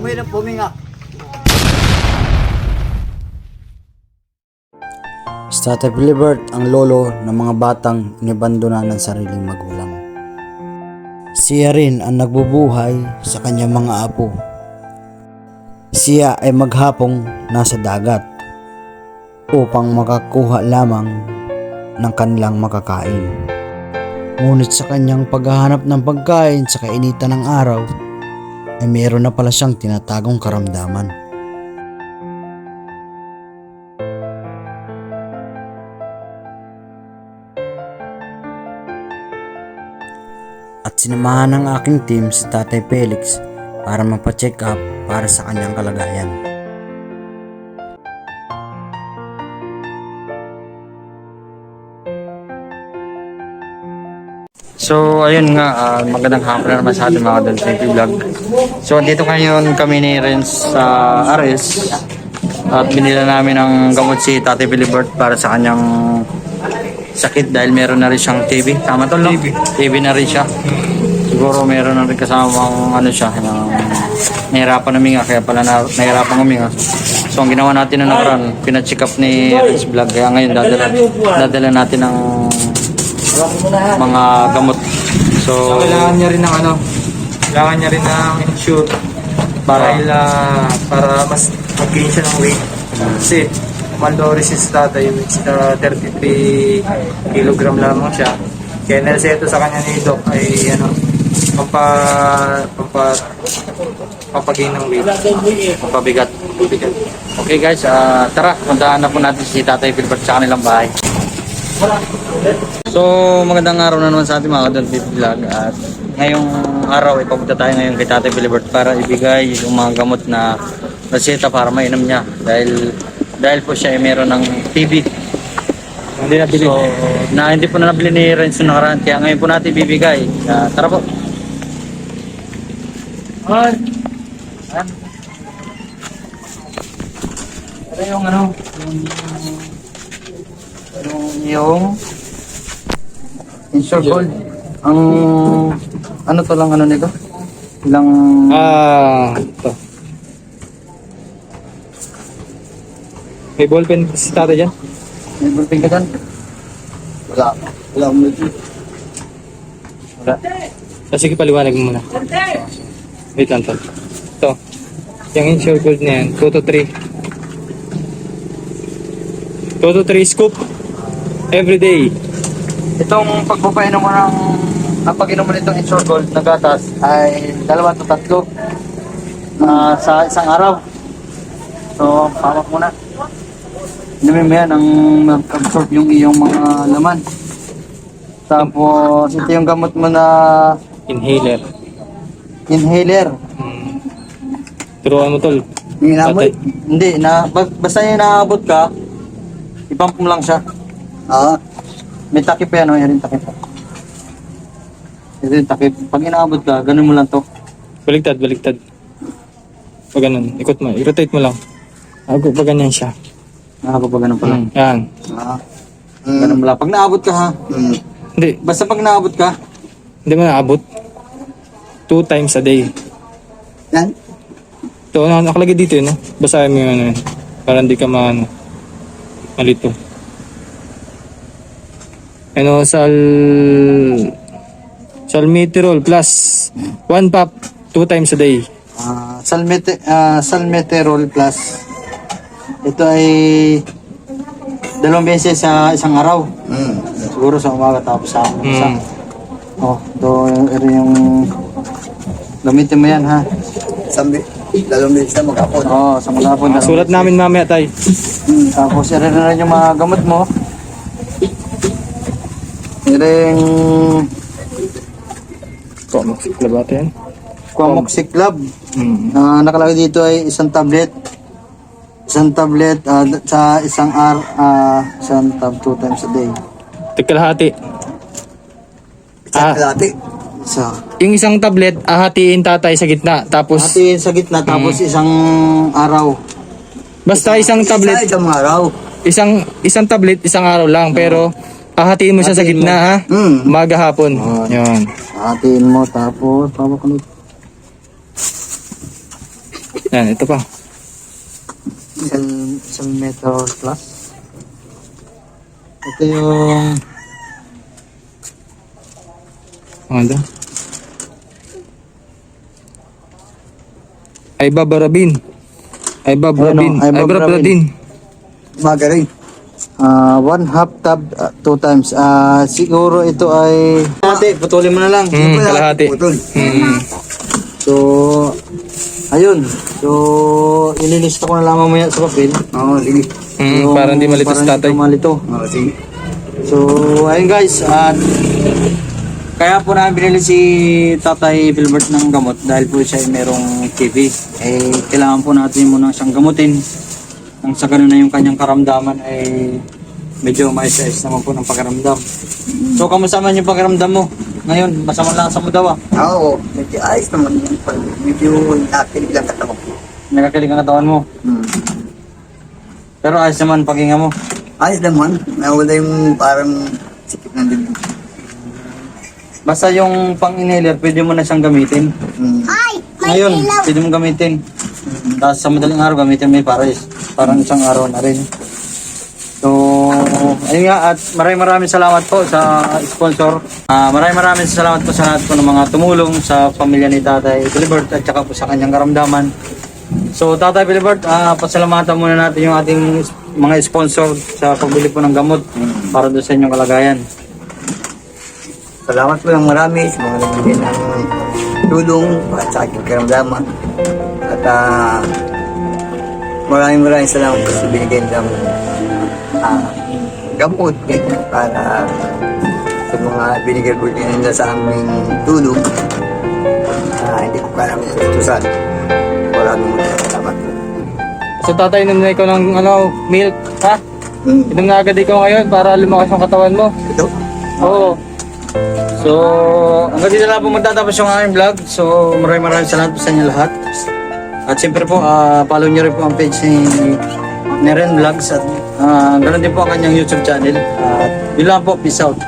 mahirap puminga. Si Tatay Philibert ang lolo ng mga batang inibandona ng sariling magulang. Siya rin ang nagbubuhay sa kanyang mga apo. Siya ay maghapong nasa dagat upang makakuha lamang ng kanilang makakain. Ngunit sa kanyang paghahanap ng pagkain sa kainitan ng araw, ay mayroon na pala siyang tinatagong karamdaman. At sinamahan ng aking team si Tatay Felix para mapacheck up para sa kanyang kalagayan. So ayun nga, magandang hapon na naman sa ating mga Dolphin Vlog. So dito ngayon kami ni Renz sa Ares at binila namin ng gamot si Tatay Philibert para sa kanyang sakit dahil meron na rin siyang TB. Tama tol, no? TB na rin siya. Siguro meron na rin kasamang ano siya, nahirapan na huminga, kaya pala nahirapan huminga. So ang ginawa natin na nakaraan, pina-check up ni Renz Vlog, kaya ngayon dadala natin ng mga gamot. So kailangan niya rin ng kailangan niya rin ng insure para mas mag-gain siya ng weight. Kasi malnourished si tatay, which 33 kilogram lamang siya. Kaya nalaseto sa kanya ni Doc ay pampagain ng weight. pabigat. Okay guys, tara, puntahan na po natin si Tatay Philibert sa kanilang bahay. So magandang araw na naman sa ating mga Dolphin Vlog, at ngayong araw ay papunta tayo ngayon kay Tatay Philibert para ibigay yung mga gamot na reseta para mainom niya dahil po siya ay meron ng TB. Hindi po na nabili ni Renz na nakaraan, kaya ngayon po natin ibibigay. Tara po. Ito yung Insure Gold. Ang ano to lang nito? Ilang Ito. May ballpen si tatay dyan? may bulping ka dyan? Wala akong medyo. Wala. Sige, paliwanag mo muna. Wait lang to. Ito. Yung insure gold na yan, 2 to 3. 2 to 3 scoop every day. Itong pagpapainom mo ang pag-inom mo nitong Insure Gold na gatas ay 2 to 3 sa isang araw. So, pamak muna. Inumin mo yan ang mag-absorb yung iyong mga laman. Tapos, ito yung gamot mo na Inhaler. inhaler. Turuan mo tol. Yung Tatay. hindi, basta yung inaabot ka, ipump mo lang siya. May takip yan, may rin takip. Ito yung takip. Pag inaabot ka, ganun mo lang to. Baligtad. Pag ganun, ikot mo, i-rotate mo lang. Pag ganyan siya. Nakakapag ganun pala. Yan. Ganun mo lang. Pag naabot ka ha, Hindi, basta pag naabot ka, hindi mo naabot. 2 times a day. yan. Ito, nakalagay dito yun, no? Basahin mo yun, para hindi ka malito. Salmeterol plus 1 pop 2 times a day. Salmeterol plus, ito ay 2 beses sa isang araw. Siguro sa umaga tapos sa ito yung gamitin mo yan ha. Dalawang minutes na maghapon. Sa maghapon. Sulat namin mamaya tay. Tapos rin na rin yung mga gamot mo. Ring Labate yan. Quamoxiclab. Nakalagay dito ay isang tablet sa isang isang 2 times a day. Tagkalahati. Dati. Yung isang tablet, hatiin tatay sa gitna. Tapos, Hatiin sa gitna tapos isang araw. basta isang tablet, Isang araw. isang tablet, isang araw lang. Pero, hatiin mo siya sa Hatiin gitna, ha? Umaga hapon. Yan. Hatiin mo tapos Yan, ito pa. Isang meter plus. Ito yung Ano? Iba Barabin. Iba Barabin. Iba Iba Barabin. Barabin. Magaling. 1/2 tab, 2 times. Siguro ito ay... Ate, putulin mo na lang. Kalahati. So, ayun. So, ililista ko na lang mamaya sa papel. Oo, sige. Para hindi malito sa tatay. Para hindi malito. Oo, sige. So, ayun guys. Kaya po namin binili si Tatay Filbert ng gamot dahil po siya ay merong TB. Kailangan po natin muna siyang gamutin. Nang sa ganun na yung kanyang karamdaman ay medyo maayos-ayos naman po ng pakiramdam. So, kamusta man yung pakiramdam mo? Ngayon, masama lang sa mo daw ah. Oo, medyo ayos naman yun. Medyo nakilig lang katawan ko. Nakakilig ang katawan mo. Pero ayos naman paghinga mo. Ayos naman. Nawala yung parang sikip ng dibdib. Basta yung pang-inhaler, pwede mo na siyang gamitin. Ngayon, pwede mo gamitin. Tapos sa madaling araw, gamitin mo yung parang isang araw na rin. So, ayun nga, at maraming salamat po sa sponsor. Maraming salamat po sa lahat po ng mga tumulong sa pamilya ni Tatay Filbert at saka po sa kanyang karamdaman. So, Tatay Filbert, pasalamatan muna natin yung ating mga sponsor sa pagbili po ng gamot para doon sa inyong kalagayan. Salamat po ng marami sa mga nagbigay ng tulong at sa aking karamdaman. At maraming salamat po sa binigay ng gamot para sa mga binigay po nila sa aming tulong. Hindi ko kaya matutusan. Maraming salamat po. So tatay, inom na ikaw ng milk, ha? Inom na agad ikaw ngayon para lumakas ang katawan mo. Ito? Oo. So, hanggang dito lang po magtatapos yung aking vlog. So, maraming salamat po sa inyo lahat. At siyempre po, follow nyo rin po ang page ni Ren Vlogs. At ganoon din po ang kanyang YouTube channel. At yun lang po, peace out.